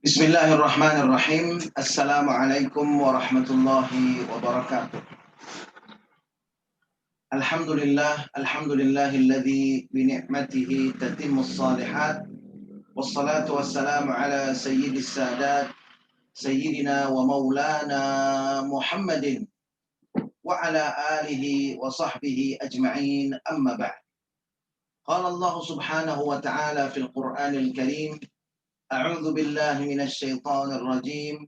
Bismillahirrahmanirrahim. Assalamualaikum warahmatullahi wabarakatuh. Alhamdulillahilladzi bi ni'matihi tatimmus shalihat. Wassalatu wassalamu ala sayyidis sadat sayyidina wa maulana Muhammadin wa ala alihi wa sahbihi ajma'in, amma ba'd. Qala Allah subhanahu wa ta'ala fil Qur'anil Karim, a'udzu billahi minasy syaithanir rajim.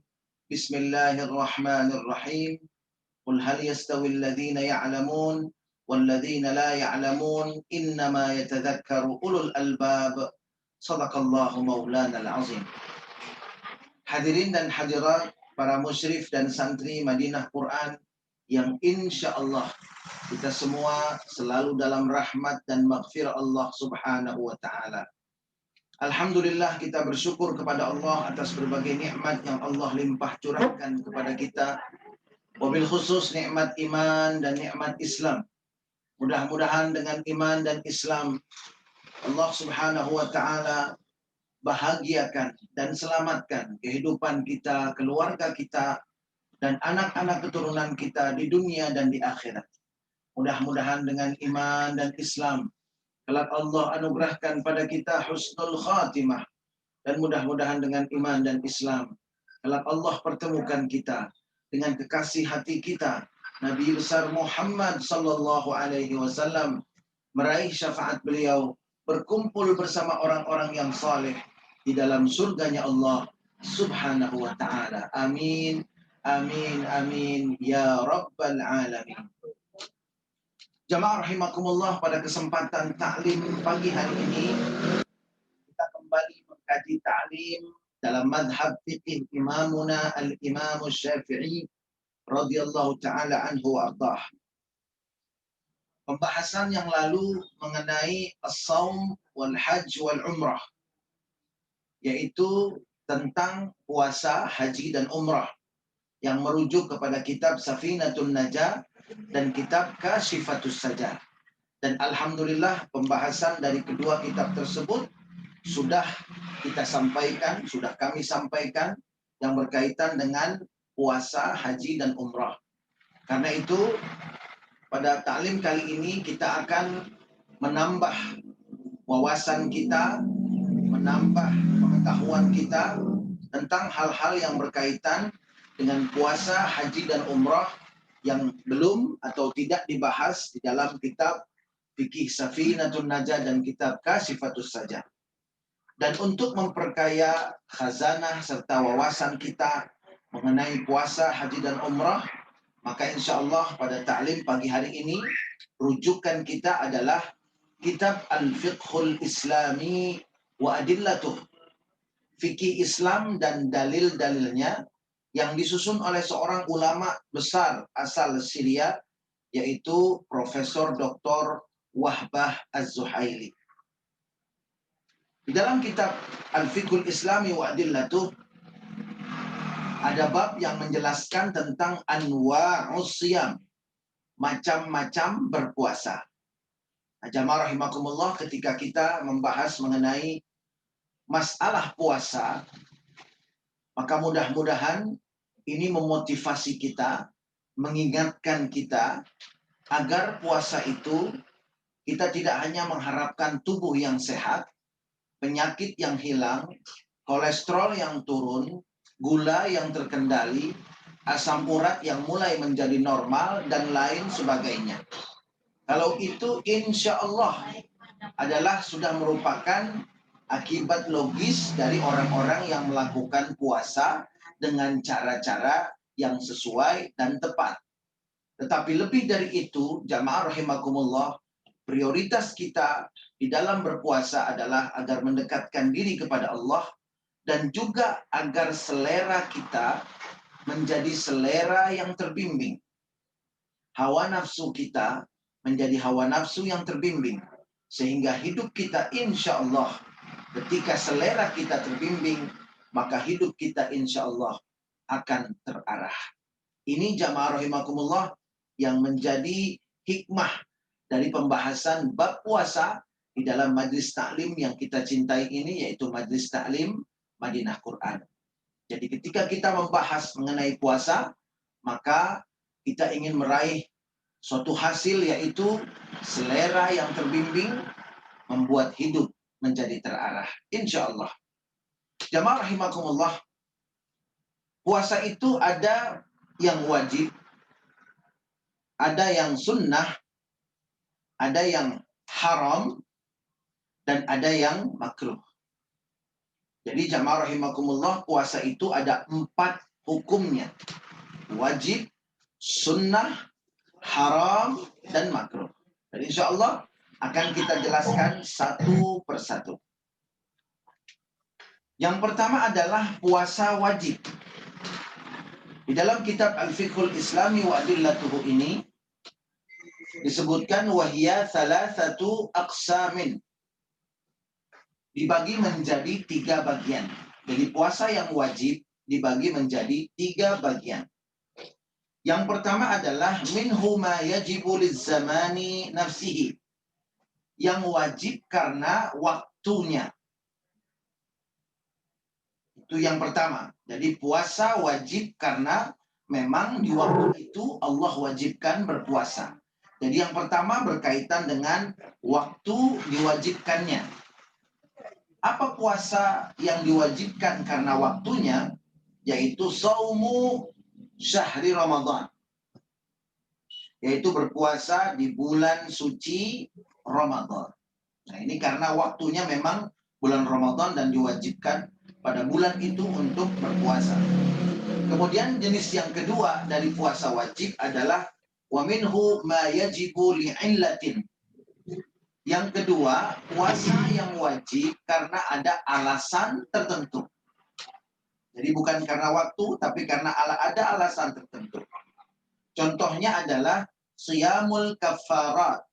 Bismillahirrahmanirrahim. Qul hal yastawi alladhina ya'lamun walladhina la ya'lamun innama yatadhakkaru ulul albab. Shadaqallahu maulanal azim. Hadirin dan hadirat, para musyrif dan santri Madinah Quran yang insya Allah kita semua selalu dalam rahmat dan maghfirah Allah subhanahu wa ta'ala. Alhamdulillah, kita bersyukur kepada Allah atas berbagai nikmat yang Allah limpah curahkan kepada kita. Wabil khusus nikmat iman dan nikmat Islam. Mudah-mudahan dengan iman dan Islam Allah subhanahu wa ta'ala bahagiakan dan selamatkan kehidupan kita, keluarga kita, dan anak-anak keturunan kita di dunia dan di akhirat. Mudah-mudahan dengan iman dan Islam kelak Allah anugerahkan pada kita husnul khatimah, dan mudah-mudahan dengan iman dan Islam kelak Allah pertemukan kita dengan kekasih hati kita Nabi besar Muhammad sallallahu alaihi wasallam, meraih syafaat beliau, berkumpul bersama orang-orang yang saleh di dalam surganya Allah subhanahu wa ta'ala. Amin, amin, amin, ya rabbal alamin. Jamaah rahimakumullah, pada kesempatan taklim pagi hari ini kita kembali mengkaji taklim dalam madhab fiqih imamuna al-imam Syafi'i radhiyallahu ta'ala anhu wa ardhah. Pembahasan yang lalu mengenai as-saum wal hajj wal umrah, yaitu tentang puasa, haji dan umrah, yang merujuk kepada kitab Safinatun Najah dan kitab Kashifatus Sajah. Dan alhamdulillah pembahasan dari kedua kitab tersebut sudah kita sampaikan, sudah kami sampaikan, yang berkaitan dengan puasa, haji dan umrah. Karena itu pada taklim kali ini kita akan menambah wawasan kita, menambah pengetahuan kita tentang hal-hal yang berkaitan dengan puasa, haji dan umrah yang belum atau tidak dibahas di dalam kitab Fikih Safinatun Najah dan kitab Kashifatus Sajah. Dan untuk memperkaya khazanah serta wawasan kita mengenai puasa, haji dan umrah, maka insya Allah pada taklim pagi hari ini rujukan kita adalah kitab Al-Fiqhul Islami wa Adillatuh, fikih Islam dan dalil-dalilnya, yang disusun oleh seorang ulama besar asal Syria, yaitu Profesor Dr. Wahbah Az-Zuhaili. Di dalam kitab Al-Fiqhul Islami wa Adillatuh ada bab yang menjelaskan tentang anwa'us siyam, macam-macam berpuasa. Nah, jamaah rahimakumullah, ketika kita membahas mengenai masalah puasa, maka mudah-mudahan ini memotivasi kita, mengingatkan kita agar puasa itu kita tidak hanya mengharapkan tubuh yang sehat, penyakit yang hilang, kolesterol yang turun, gula yang terkendali, asam urat yang mulai menjadi normal, dan lain sebagainya. Kalau itu insya Allah adalah sudah merupakan akibat logis dari orang-orang yang melakukan puasa dengan cara-cara yang sesuai dan tepat. Tetapi lebih dari itu, jamaah rahimakumullah, prioritas kita di dalam berpuasa adalah agar mendekatkan diri kepada Allah, dan juga agar selera kita menjadi selera yang terbimbing. Hawa nafsu kita menjadi hawa nafsu yang terbimbing, sehingga hidup kita insya Allah, ketika selera kita terbimbing, maka hidup kita insya Allah akan terarah. Ini jamaah rahimakumullah yang menjadi hikmah dari pembahasan bab puasa di dalam majlis taklim yang kita cintai ini, yaitu majlis taklim Madinah Quran. Jadi ketika kita membahas mengenai puasa, maka kita ingin meraih suatu hasil, yaitu selera yang terbimbing, membuat hidup menjadi terarah. Insya Allah. Jamaah rahimakumullah, puasa itu ada yang wajib, ada yang sunnah, ada yang haram, dan ada yang makruh. Jadi jamaah rahimakumullah, puasa itu ada 4 hukumnya. Wajib, sunnah, haram, dan makruh. Dan insya Allah akan kita jelaskan satu persatu. Yang pertama adalah puasa wajib. Di dalam kitab Al-Fiqhul Islami wa Adillatuhu ini disebutkan wahiyya thalathatu aqsamin. Dibagi menjadi 3 bagian. Jadi puasa yang wajib dibagi menjadi 3 bagian. Yang pertama adalah minhu ma yajibu lizzamani nafsihi. Yang wajib karena waktunya. Itu yang pertama. Jadi puasa wajib karena memang di waktu itu Allah wajibkan berpuasa. Jadi yang pertama berkaitan dengan waktu diwajibkannya. Apa puasa yang diwajibkan karena waktunya? Yaitu saumu syahri Ramadan. Yaitu berpuasa di bulan suci Ramadan. Nah, ini karena waktunya memang bulan Ramadan dan diwajibkan pada bulan itu untuk berpuasa. Kemudian jenis yang kedua dari puasa wajib adalah wa minhu ma yajibu li'illatin. Yang kedua, puasa yang wajib karena ada alasan tertentu. Jadi bukan karena waktu, tapi karena ada alasan tertentu. Contohnya adalah siyamul kafarat,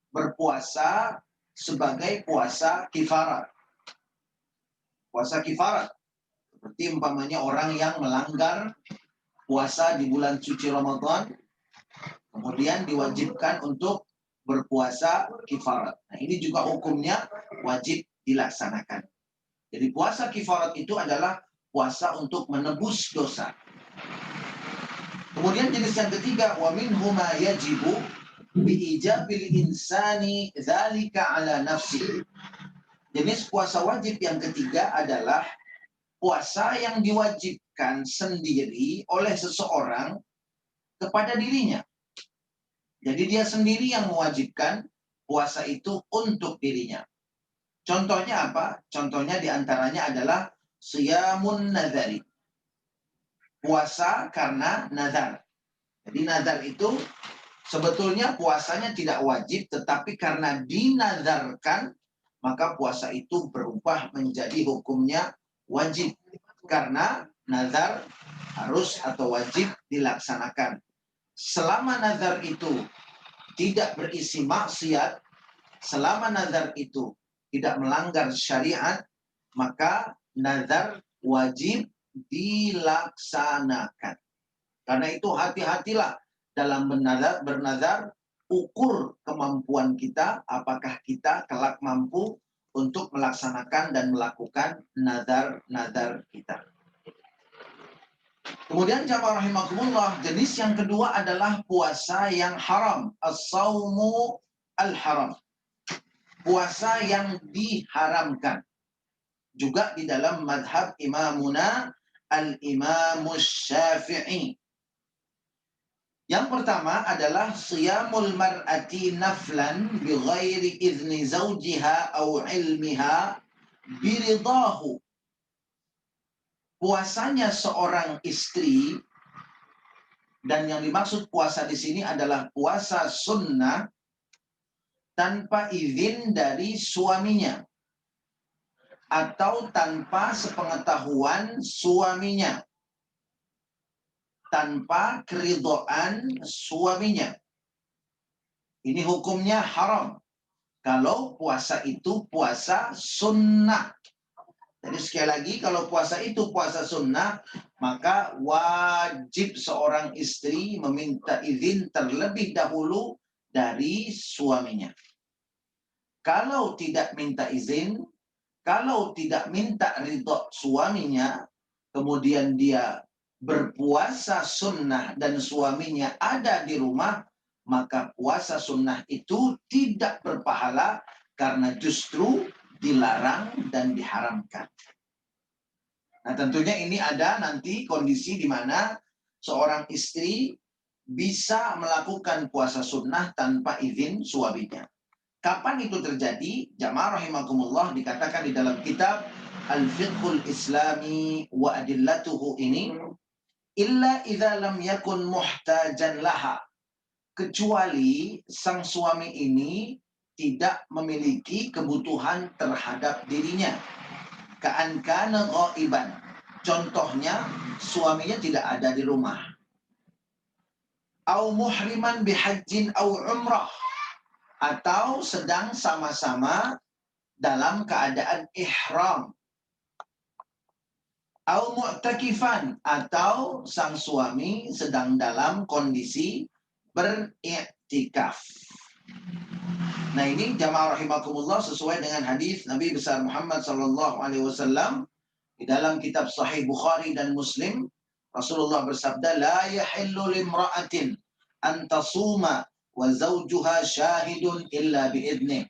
berpuasa sebagai puasa kifarat. Puasa kifarat, seperti umpamanya orang yang melanggar puasa di bulan suci Ramadan, kemudian diwajibkan untuk berpuasa kifarat. Nah, ini juga hukumnya wajib dilaksanakan. Jadi puasa kifarat itu adalah puasa untuk menebus dosa. Kemudian jenis yang ketiga, wa minhu ma yajibu bi ijabil insani dzalika ala nafsi. Jenis puasa wajib yang ketiga adalah puasa yang diwajibkan sendiri oleh seseorang kepada dirinya. Jadi dia sendiri yang mewajibkan puasa itu untuk dirinya. Contohnya apa? Contohnya diantaranya adalah siyamun nadhari. Puasa karena nazar. Jadi nazar itu sebetulnya puasanya tidak wajib, tetapi karena dinazarkan, maka puasa itu berubah menjadi hukumnya wajib. Karena nazar harus atau wajib dilaksanakan. Selama nazar itu tidak berisi maksiat, selama nazar itu tidak melanggar syariat, maka nazar wajib dilaksanakan. Karena itu hati-hatilah dalam bernazar, ukur kemampuan kita, apakah kita kelak mampu untuk melaksanakan dan melakukan nazar-nazar kita. Kemudian jamaah rahimakumullah, jenis yang kedua adalah puasa yang haram, as-saumu al-haram. Puasa yang diharamkan. Juga di dalam madhab imamuna al-imamus syafi'i. Yang pertama adalah siyamul mar'ati naflan bi ghairi izni zawjiha au ilmiha biridahu. Puasanya seorang istri, dan yang dimaksud puasa di sini adalah puasa sunnah tanpa izin dari suaminya atau tanpa sepengetahuan suaminya, tanpa keridhaan suaminya. Ini hukumnya haram kalau puasa itu puasa sunnah. Jadi sekali lagi, kalau puasa itu puasa sunnah, maka wajib seorang istri meminta izin terlebih dahulu dari suaminya. Kalau tidak minta izin, kalau tidak minta ridho suaminya, kemudian dia berpuasa sunnah dan suaminya ada di rumah, maka puasa sunnah itu tidak berpahala karena justru dilarang dan diharamkan. Nah, tentunya ini ada nanti kondisi di mana seorang istri bisa melakukan puasa sunnah tanpa izin suaminya. Kapan itu terjadi? Jamaah rahimakumullah, dikatakan di dalam kitab Al-Fiqhul Islami wa Adillatuhu ini, illa idza lam yakun muhtajan laha, kecuali sang suami ini tidak memiliki kebutuhan terhadap dirinya. Ka'an kana ghaiban. Contohnya, suaminya tidak ada di rumah. Au muhriman bihajjin au umrah, atau sedang sama-sama dalam keadaan ihram. Au mu'takifan, atau sang suami sedang dalam kondisi beriktikaf. Nah, ini jamaah rahimakumullah sesuai dengan hadis Nabi besar Muhammad sallallahu alaihi wasallam di dalam kitab Sahih Bukhari dan Muslim. Rasulullah bersabda, la yahillu limra'atin an tasuma wa zawjuha syahidun illa biidnih.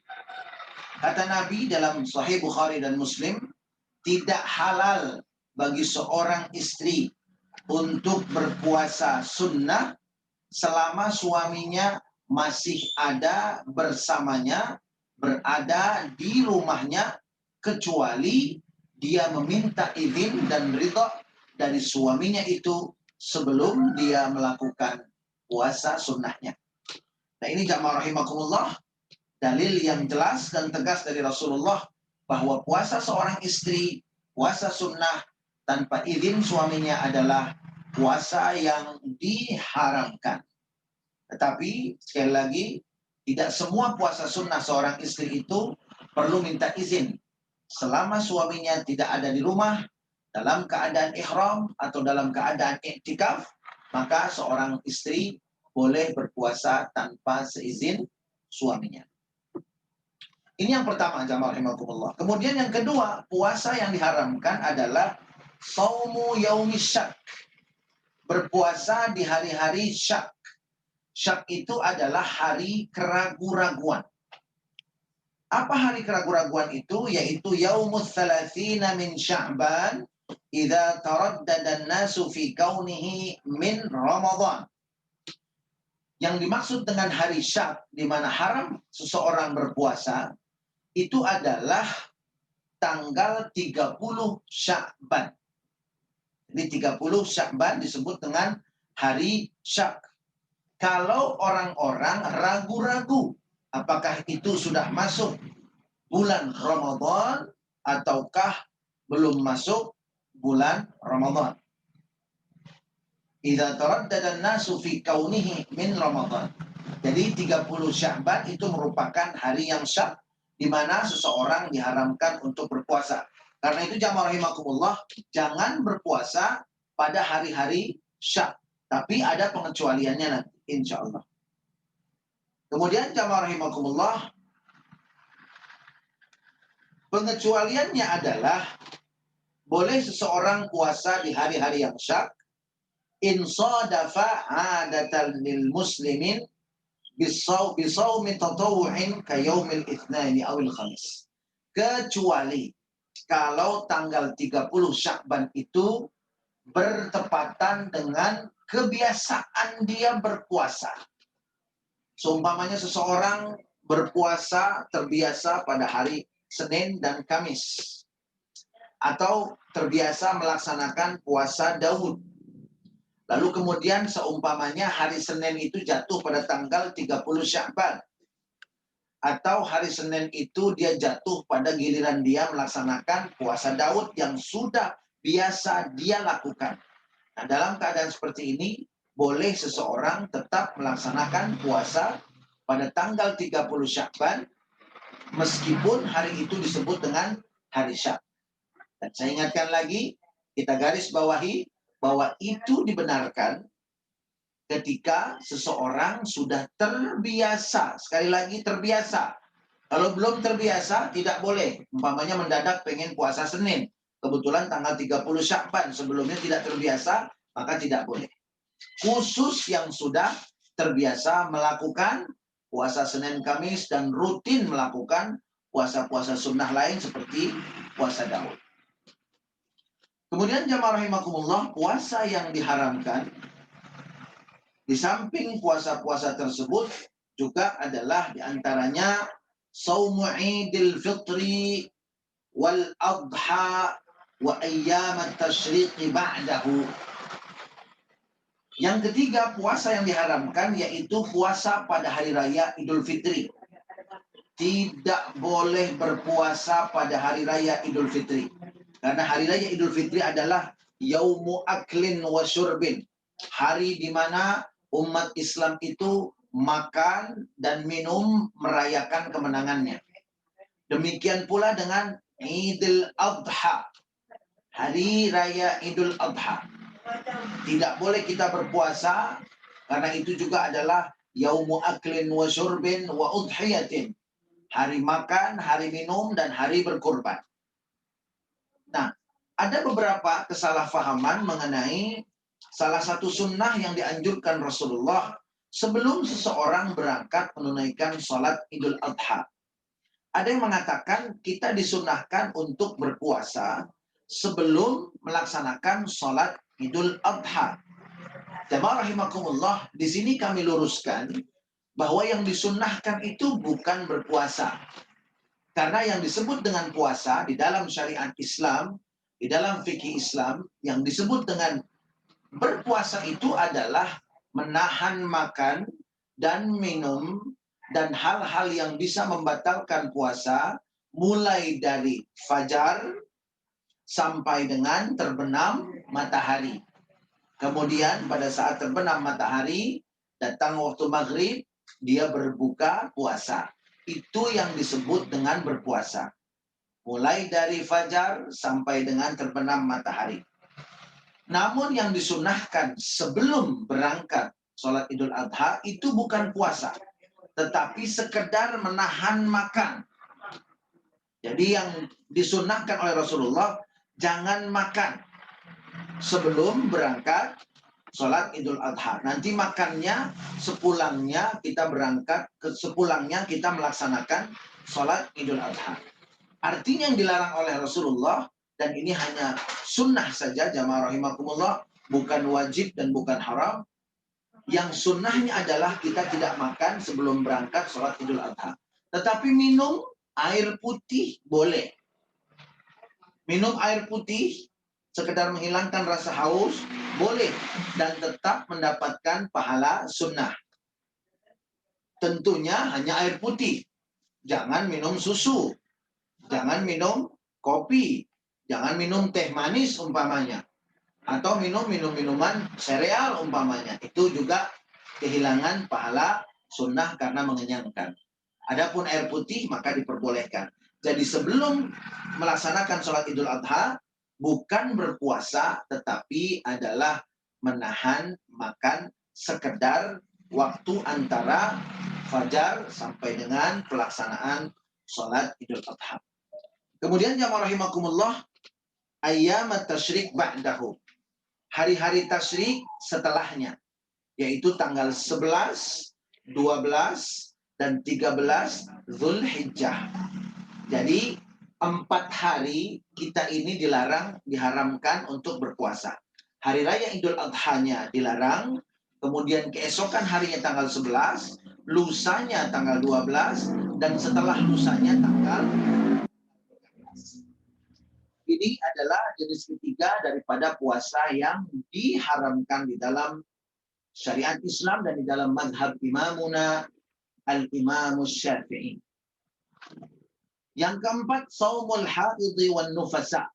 Kata Nabi dalam Sahih Bukhari dan Muslim, tidak halal bagi seorang istri untuk berpuasa sunnah selama suaminya masih ada bersamanya, berada di rumahnya, kecuali dia meminta izin dan ridha dari suaminya itu sebelum dia melakukan puasa sunnahnya. Nah, ini jamaah rahimakumullah, dalil yang jelas dan tegas dari Rasulullah bahwa puasa seorang istri, puasa sunnah tanpa izin suaminya adalah puasa yang diharamkan. Tetapi sekali lagi, tidak semua puasa sunnah seorang istri itu perlu minta izin. Selama suaminya tidak ada di rumah, dalam keadaan ihram atau dalam keadaan iktikaf, maka seorang istri boleh berpuasa tanpa seizin suaminya. Ini yang pertama, jamaah rahimakumullah. Kemudian yang kedua, puasa yang diharamkan adalah saumu yaumis syak. Berpuasa di hari-hari syak. Syak itu adalah hari keraguan-raguan. Apa hari keraguan-raguan itu? Yaitu yaumus thalathina min Sya'ban idza taraddada an-nasu fi kaunihi min Ramadan. Yang dimaksud dengan hari syak di mana haram seseorang berpuasa itu adalah tanggal 30 Sya'ban. Jadi 30 Sya'ban disebut dengan hari syak. Kalau orang-orang ragu-ragu apakah itu sudah masuk bulan Ramadan ataukah belum masuk bulan Ramadan. Idza taraddada an-nasu fi kaunihi min Ramadan. Jadi 30 Sya'ban itu merupakan hari yang syak di mana seseorang diharamkan untuk berpuasa. Karena itu jamaah rahimakumullah, jangan berpuasa pada hari-hari syak. Tapi ada pengecualiannya nanti, insya Allah. Kemudian jamaah rahimakumullah, pengecualiannya adalah boleh seseorang puasa di hari-hari yang syak in sadafa adatan lil muslimin bisawmi tatawu'in ka yaumil itsnaini awil khamis. Kecuali kalau tanggal 30 Sya'ban itu bertepatan dengan kebiasaan dia berpuasa. Seumpamanya seseorang berpuasa terbiasa pada hari Senin dan Kamis, atau terbiasa melaksanakan puasa Daud. Lalu kemudian seumpamanya hari Senin itu jatuh pada tanggal 30 Sya'ban, atau hari Senin itu dia jatuh pada giliran dia melaksanakan puasa Daud yang sudah biasa dia lakukan. Nah, dalam keadaan seperti ini, boleh seseorang tetap melaksanakan puasa pada tanggal 30 Sya'ban, meskipun hari itu disebut dengan hari syak. Dan saya ingatkan lagi, kita garis bawahi, bahwa itu dibenarkan ketika seseorang sudah terbiasa. Sekali lagi, terbiasa. Kalau belum terbiasa, tidak boleh. Umpamanya mendadak pengen puasa Senin. kebetulan tanggal 30 Sya'ban, sebelumnya tidak terbiasa, maka tidak boleh. Khusus yang sudah terbiasa melakukan puasa Senin Kamis dan rutin melakukan puasa-puasa sunnah lain seperti puasa Daud. Kemudian jamaah rahimakumullah, puasa yang diharamkan di samping puasa-puasa tersebut juga adalah diantaranya Saumu Idul Fitri wal Adha wa ayyam at-tashriq ba'dahu. Yang ketiga, puasa yang diharamkan yaitu puasa pada hari raya Idul Fitri. Tidak boleh berpuasa pada hari raya Idul Fitri. Karena hari raya Idul Fitri adalah yaumu aklin wa syurbin. Hari di mana umat Islam itu makan dan minum merayakan kemenangannya. Demikian pula dengan Idul Adha, hari raya Idul Adha. Tidak boleh kita berpuasa karena itu juga adalah yaumu aklin wa syurbin wa udhiyatin. Hari makan, hari minum, dan hari berkurban. Nah, ada beberapa kesalahpahaman mengenai salah satu sunnah yang dianjurkan Rasulullah sebelum seseorang berangkat menunaikan sholat Idul Adha. Ada yang mengatakan kita disunnahkan untuk berpuasa sebelum melaksanakan sholat Idul Adha. Jamaah rahimakumullah, di sini kami luruskan bahwa yang disunnahkan itu bukan berpuasa. Karena yang disebut dengan puasa di dalam syariat Islam, di dalam fikih Islam, yang disebut dengan berpuasa itu adalah menahan makan dan minum dan hal-hal yang bisa membatalkan puasa mulai dari fajar sampai dengan terbenam matahari. Kemudian pada saat terbenam matahari, datang waktu maghrib, dia berbuka puasa. Itu yang disebut dengan berpuasa. Mulai dari fajar sampai dengan terbenam matahari. Namun yang disunahkan sebelum berangkat sholat Idul Adha itu bukan puasa, tetapi sekedar menahan makan. Jadi yang disunahkan oleh Rasulullah, jangan makan sebelum berangkat sholat Idul Adha. Nanti makannya sepulangnya kita berangkat, sepulangnya kita melaksanakan sholat Idul Adha. Artinya yang dilarang oleh Rasulullah, dan ini hanya sunnah saja jamaah rahimakumullah, bukan wajib dan bukan haram. Yang sunnahnya adalah kita tidak makan sebelum berangkat sholat Idul Adha. Tetapi minum air putih boleh. Minum air putih sekedar menghilangkan rasa haus boleh dan tetap mendapatkan pahala sunnah. Tentunya hanya air putih. Jangan minum susu. Jangan minum kopi. Jangan minum teh manis umpamanya. Atau minum minuman sereal umpamanya. Itu juga kehilangan pahala sunnah karena mengenyangkan. Adapun air putih maka diperbolehkan. Jadi sebelum melaksanakan sholat Idul Adha, bukan berpuasa, tetapi adalah menahan makan sekedar waktu antara fajar sampai dengan pelaksanaan sholat Idul Adha. Kemudian jamaah rahimakumullah, ayyam at-tasyrik ba'dahu. Hari-hari tasyrik setelahnya, yaitu tanggal 11, 12, dan 13 Zulhijjah. Jadi 4 hari kita ini diharamkan untuk berpuasa. Hari raya Idul Adha-nya dilarang, kemudian keesokan harinya tanggal 11, lusanya tanggal 12, dan setelah lusanya tanggal 13. Ini adalah jenis ketiga daripada puasa yang diharamkan di dalam syariat Islam dan di dalam mazhab imamuna al-Imam Syafi'i. Yang keempat, saumul haidhi wan nufasa.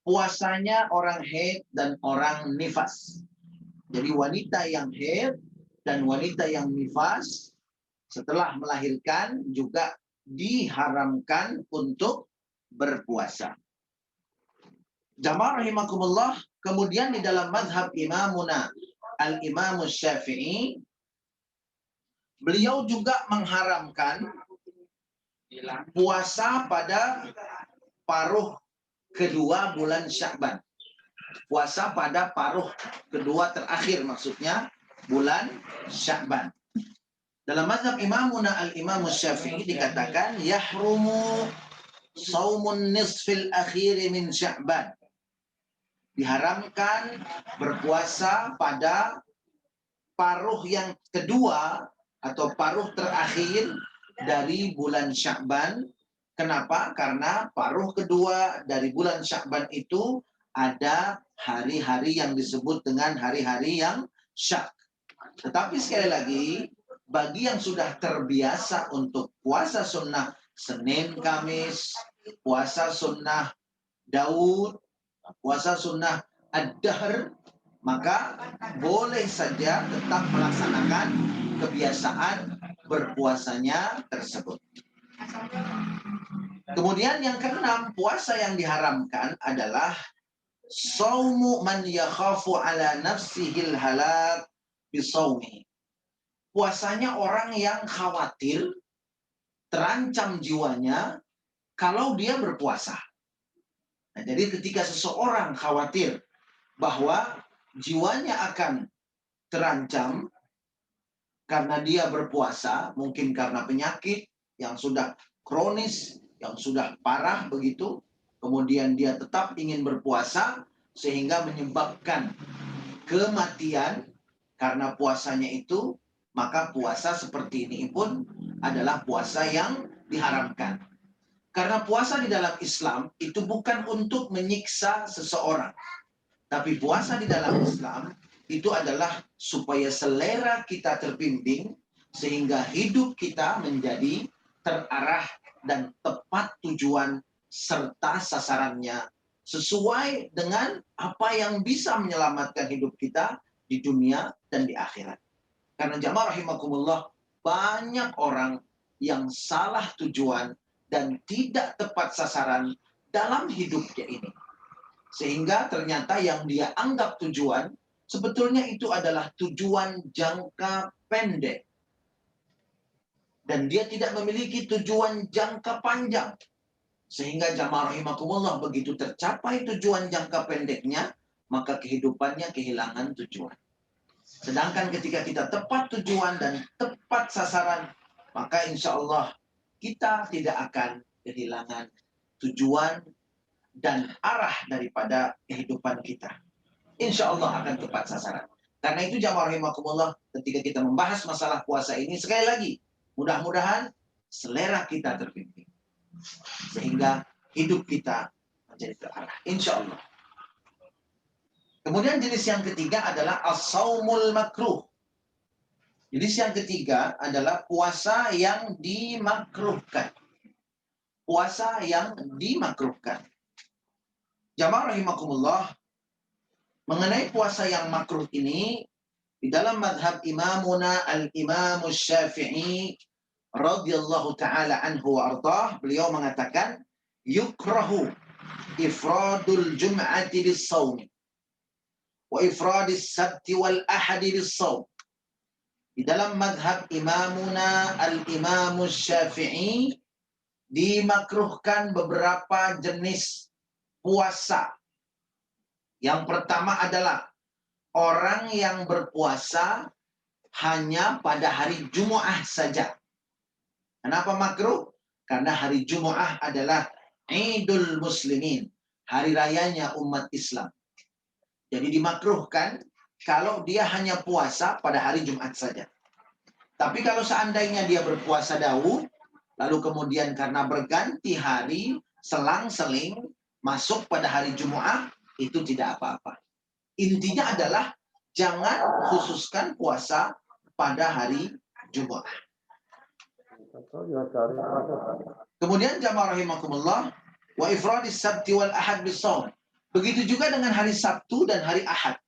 Puasanya orang haid dan orang nifas. Jadi wanita yang haid dan wanita yang nifas setelah melahirkan juga diharamkan untuk berpuasa. Jamaah rahimakumullah, kemudian di dalam mazhab imamuna al-Imam Syafi'i, beliau juga mengharamkan puasa pada paruh kedua bulan Sya'ban. Puasa pada paruh kedua terakhir, maksudnya bulan Sya'ban. Dalam mazhab Imamuna al-Imam Syafi'i dikatakan yahrumu saumun nisfil akhir min Sya'ban. Diharamkan berpuasa pada paruh yang kedua atau paruh terakhir dari bulan Sya'ban. Kenapa? Karena paruh kedua dari bulan Sya'ban itu ada hari-hari yang disebut dengan hari-hari yang syak. Tetapi sekali lagi, bagi yang sudah terbiasa untuk puasa sunnah Senin, Kamis, puasa sunnah Daud, puasa sunnah Ad-Dahr, maka boleh saja tetap melaksanakan kebiasaan berpuasanya tersebut. Kemudian yang keenam, puasa yang diharamkan adalah saumu man yakhafu ala nafsihil halak bisawmi. Puasanya orang yang khawatir, terancam jiwanya kalau dia berpuasa. Nah, jadi ketika seseorang khawatir bahwa jiwanya akan terancam karena dia berpuasa, mungkin karena penyakit yang sudah kronis, yang sudah parah begitu, kemudian dia tetap ingin berpuasa sehingga menyebabkan kematian karena puasanya itu, maka puasa seperti ini pun adalah puasa yang diharamkan. Karena puasa di dalam Islam itu bukan untuk menyiksa seseorang. Tapi puasa di dalam Islam itu adalah supaya selera kita terbimbing sehingga hidup kita menjadi terarah dan tepat tujuan serta sasarannya sesuai dengan apa yang bisa menyelamatkan hidup kita di dunia dan di akhirat. Karena jamaah rahimakumullah, banyak orang yang salah tujuan dan tidak tepat sasaran dalam hidupnya ini. Sehingga ternyata yang dia anggap tujuan, sebetulnya itu adalah tujuan jangka pendek. Dan dia tidak memiliki tujuan jangka panjang. Sehingga jamaah rahimakumullah, begitu tercapai tujuan jangka pendeknya, maka kehidupannya kehilangan tujuan. Sedangkan ketika kita tepat tujuan dan tepat sasaran, maka insya Allah kita tidak akan kehilangan tujuan dan arah daripada kehidupan kita. Insya Allah akan tepat sasaran. Karena itu jamaah rahimakumullah, ketika kita membahas masalah puasa ini, sekali lagi, mudah-mudahan selera kita terbimbing. Sehingga hidup kita menjadi terarah. Insya Allah. Kemudian jenis yang ketiga adalah as-saumul makruh. Jenis yang ketiga adalah puasa yang dimakruhkan. Puasa yang dimakruhkan. Jamaah rahimakumullah, mengenai puasa yang makruh ini, di dalam madhab Imamuna al-Imam Syafi'i radhiyallahu ta'ala anhu wa ardhah, beliau mengatakan, yukrahu ifradul jum'ati bis-sawmi wa ifradis sabti wal ahadi bis-sawm. Di dalam madhab Imamuna al-Imam Syafi'i, dimakruhkan beberapa jenis puasa. Yang pertama adalah orang yang berpuasa hanya pada hari Jumu'ah saja. Kenapa makruh? Karena hari Jumu'ah adalah Idul Muslimin, hari rayanya umat Islam. Jadi dimakruhkan kalau dia hanya puasa pada hari Jumat saja. Tapi kalau seandainya dia berpuasa Daud, lalu kemudian karena berganti hari, selang-seling masuk pada hari Jumu'ah, itu tidak apa-apa. Intinya adalah jangan khususkan puasa pada hari Jumu'ah. Kemudian jamaah rahimakumullah, wa ifradis sabti wal ahad bis-shaum. Begitu juga dengan hari Sabtu dan hari Ahad.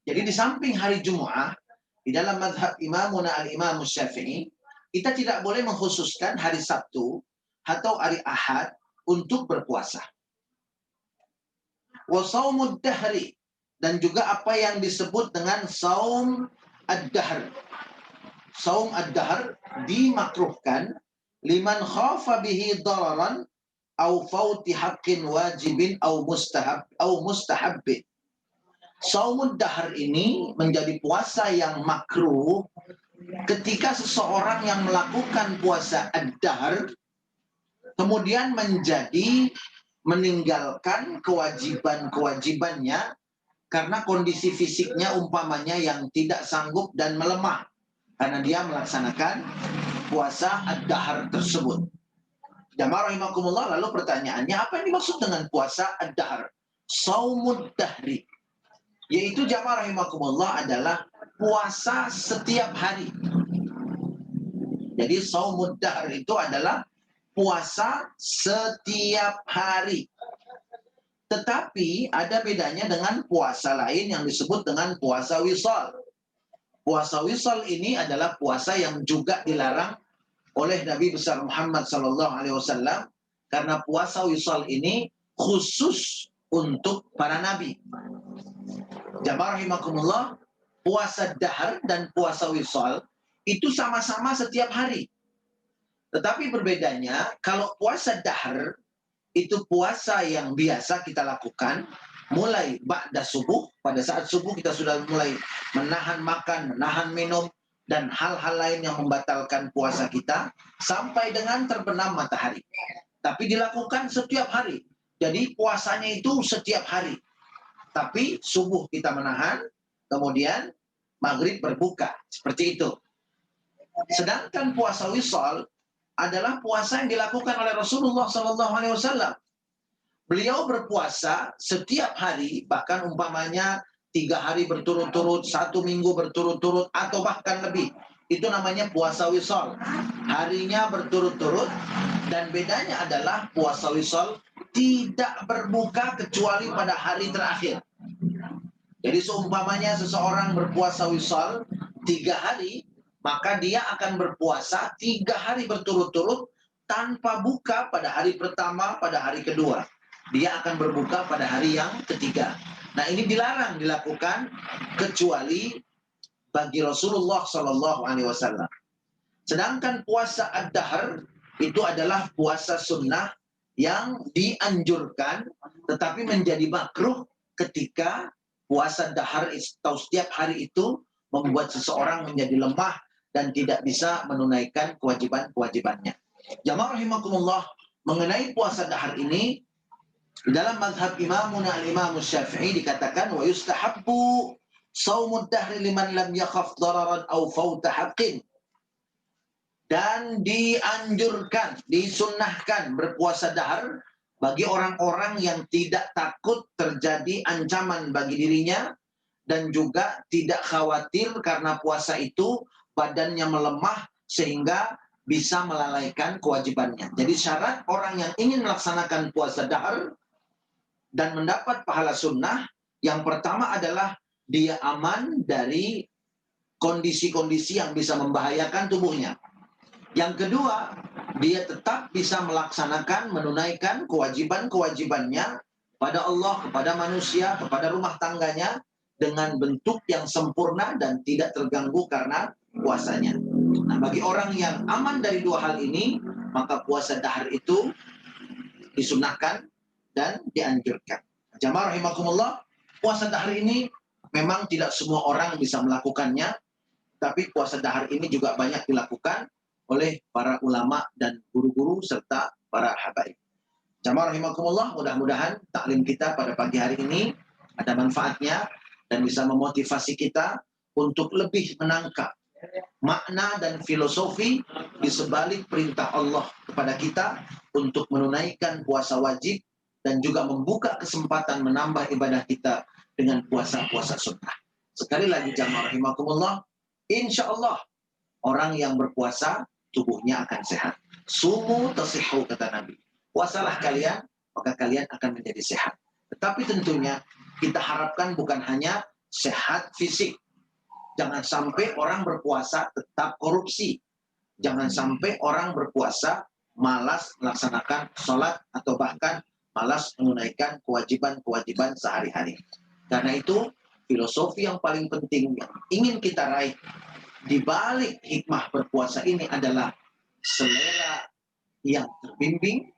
Jadi di samping hari Jumu'ah, di dalam mazhab Imamuna al-Imam Syafi'i, kita tidak boleh mengkhususkan hari Sabtu atau hari Ahad untuk berpuasa. Wa saumud dahri, dan juga apa yang disebut dengan saum ad-dahr. Saum ad-dahr dimakruhkan liman khafa bihi dararan au fauti haqqin wajibin au mustahabbin. Saumud dahar ini menjadi puasa yang makruh ketika seseorang yang melakukan puasa ad-dahr kemudian meninggalkan kewajiban-kewajibannya karena kondisi fisiknya umpamanya yang tidak sanggup dan melemah karena dia melaksanakan puasa ad-dahr tersebut. Jamaah rahimakumullah, lalu pertanyaannya, apa yang dimaksud dengan puasa ad-dahr? Saumud dahri, yaitu jamaah rahimakumullah adalah puasa setiap hari. Jadi saumud dahr itu adalah puasa setiap hari. Tetapi ada bedanya dengan puasa lain yang disebut dengan puasa wisal. Puasa wisal ini adalah puasa yang juga dilarang oleh Nabi besar Muhammad SAW karena puasa wisal ini khusus untuk para nabi. Jamaah rahimakumullah, puasa dahr dan puasa wisal itu sama-sama setiap hari. Tetapi berbedanya, kalau puasa dahr itu puasa yang biasa kita lakukan mulai ba'da subuh, pada saat subuh kita sudah mulai menahan makan, menahan minum, dan hal-hal lain yang membatalkan puasa kita sampai dengan terbenam matahari. Tapi dilakukan setiap hari. Jadi puasanya itu setiap hari. Tapi subuh kita menahan, kemudian maghrib berbuka. Seperti itu. Sedangkan puasa wisal adalah puasa yang dilakukan oleh Rasulullah SAW. Beliau berpuasa setiap hari, bahkan umpamanya 3 hari berturut-turut, 1 minggu berturut-turut, atau bahkan lebih. Itu namanya puasa wisal. Harinya berturut-turut, dan bedanya adalah puasa wisal tidak berbuka kecuali pada hari terakhir. Jadi seumpamanya seseorang berpuasa wisal 3 hari, maka dia akan berpuasa 3 hari berturut-turut tanpa buka pada hari pertama, pada hari kedua. Dia akan berbuka pada hari yang ketiga. Nah, ini dilarang dilakukan kecuali bagi Rasulullah SAW. Sedangkan puasa ad-dahr itu adalah puasa sunnah yang dianjurkan tetapi menjadi makruh ketika puasa dahr atau setiap hari itu membuat seseorang menjadi lemah dan tidak bisa menunaikan kewajiban-kewajibannya. Jamaah rahimakumullah, mengenai puasa dahr ini dalam mazhab Imamuna al-Imam Syafi'i dikatakan wa yustahabbu shaumud dahri liman lam yakhaf dararan aw fauta haqqin. Dan dianjurkan, disunnahkan berpuasa dahr bagi orang-orang yang tidak takut terjadi ancaman bagi dirinya dan juga tidak khawatir karena puasa itu badannya melemah sehingga bisa melalaikan kewajibannya. Jadi syarat orang yang ingin melaksanakan puasa dahr dan mendapat pahala sunnah, yang pertama adalah dia aman dari kondisi-kondisi yang bisa membahayakan tubuhnya. Yang kedua, dia tetap bisa melaksanakan, menunaikan kewajiban-kewajibannya pada Allah, kepada manusia, kepada rumah tangganya dengan bentuk yang sempurna dan tidak terganggu karena puasanya. Nah, bagi orang yang aman dari 2 hal ini, maka puasa dahr itu disunahkan dan dianjurkan. Jamaah rahimakumullah, puasa dahr ini memang tidak semua orang bisa melakukannya, tapi puasa dahr ini juga banyak dilakukan oleh para ulama dan guru-guru serta para habaib. Jamaah rahimakumullah, mudah-mudahan taklim kita pada pagi hari ini ada manfaatnya dan bisa memotivasi kita untuk lebih menangkap makna dan filosofi di sebalik perintah Allah kepada kita untuk menunaikan puasa wajib dan juga membuka kesempatan menambah ibadah kita dengan puasa-puasa sunnah. Sekali lagi jamaah rahimakumullah, insya Allah orang yang berpuasa tubuhnya akan sehat. Sumu tasihhu, kata Nabi. Puasalah kalian, maka kalian akan menjadi sehat. Tetapi tentunya kita harapkan bukan hanya sehat fisik. Jangan sampai orang berpuasa tetap korupsi. Jangan sampai orang berpuasa malas melaksanakan sholat atau bahkan malas menunaikan kewajiban-kewajiban sehari-hari. Karena itu, filosofi yang paling penting yang ingin kita raih di balik hikmah berpuasa ini adalah selera yang terbimbing,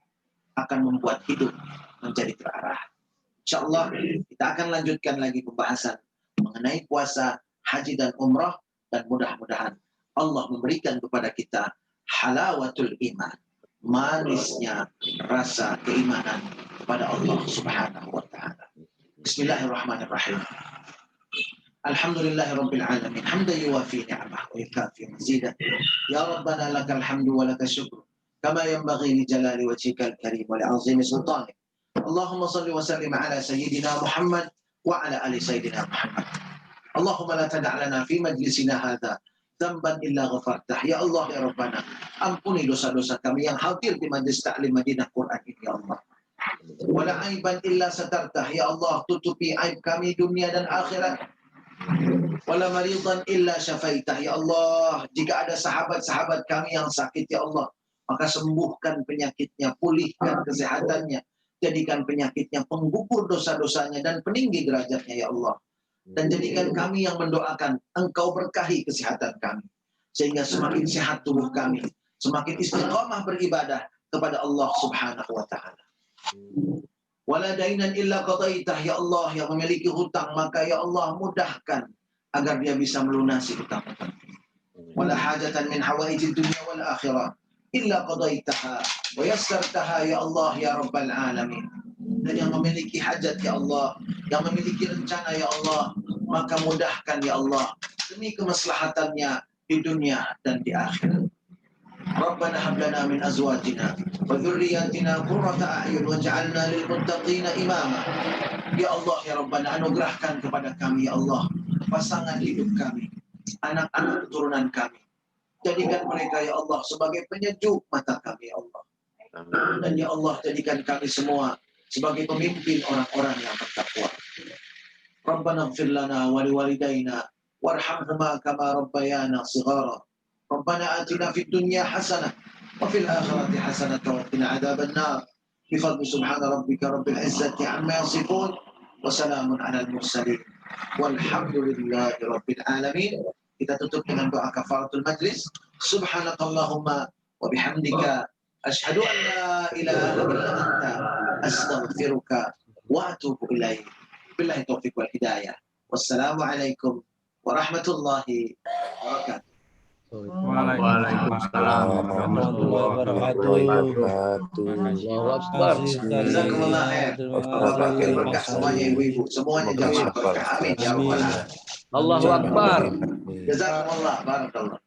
akan membuat hidup menjadi terarah. Insyaallah kita akan lanjutkan lagi pembahasan mengenai puasa, haji dan umrah, dan mudah-mudahan Allah memberikan kepada kita halawatul iman, manisnya rasa keimanan kepada Allah Subhanahu wa taala. Bismillahirrahmanirrahim. Alhamdulillahirabbil alamin, hamdan yuwafi ni'amahu wa yukafi mazidah. Ya Rabbana lakal hamdu wa lakal syukru kama yanbaghi li jalali wajhikal karim wa li 'azimi sultanik. Allahumma salli wa sallim ala sayyidina Muhammad wa ala ali sayyidina Muhammad. Allahumma la tada' lana fi majlisina hadha dzamban illa ghafartah. Ya Allah ya Rabbana, ampuni dosa-dosa kami yang hadir di majlis taklim Madinah Quran ini ya Allah. Wala aiban illa satartah. Ya Allah, tutupi aib kami dunia dan akhirat. Wala maridan illa syafaitah. Ya Allah, jika ada sahabat-sahabat kami yang sakit ya Allah, maka sembuhkan penyakitnya, pulihkan kesehatannya, jadikan penyakitnya penggugur dosa-dosanya dan peninggi derajatnya ya Allah. Dan jadikan kami yang mendoakan, Engkau berkahi kesehatan kami, sehingga semakin sehat tubuh kami, semakin istiqamah beribadah kepada Allah Subhanahu wa taala. Wala dainan illa qadaitah. Ya Allah, yang memiliki hutang maka ya Allah mudahkan agar dia bisa melunasi hutang-hutang. Wala hajatan min hawaijid dunya wal akhirah illa qadaitaha wa yassartaha ya Allah ya rabbal alamin. Dan yang memiliki hajat ya Allah, yang memiliki rencana ya Allah, maka mudahkan ya Allah demi kemaslahatannya di dunia dan di akhirat. Rabbana hab lana min azwajina wa dhurriyyatina qurrata a'yun waj'alna lil muttaqina imama. Ya Allah ya Rabbana, anugerahkan kepada kami ya Allah pasangan hidup kami, anak-anak keturunan kami. Jadikan mereka ya Allah sebagai penyejuk mata kami ya Allah. Dan ya Allah, jadikan kami semua sebagai pemimpin orang-orang yang bertakwa. Rabbana ighfir lana wa liwalidayna warhamhuma kama rabbayana shighara. Rabbana atina fid dunya hasanah wa fil akhirati hasanah wa qina adzaban nar. Bi fadli subhana rabbika rabbil izzati amma yasifun wa salamun alal mursalin walhamdulillahi rabbil alamin. Kita tutup dengan doa kafaratul majlis. Subhanakallahumma wa bihamdika asyhadu an la ilaha illa anta astaghfiruka wa atubu ilaik. Billahi taufiq wal hidayah. Wassalamualaikum warahmatullahi wabarakatuh. Waalaikumsalam warahmatullahi wabarakatuh. Allahu Akbar. Jazakumullah khair. Bapak-bapak berkah semuanya, ibu-ibu semuanya jamaah berkah. Amin ya rabbal alamin. Allahu Akbar. Jazakumullah barakallah.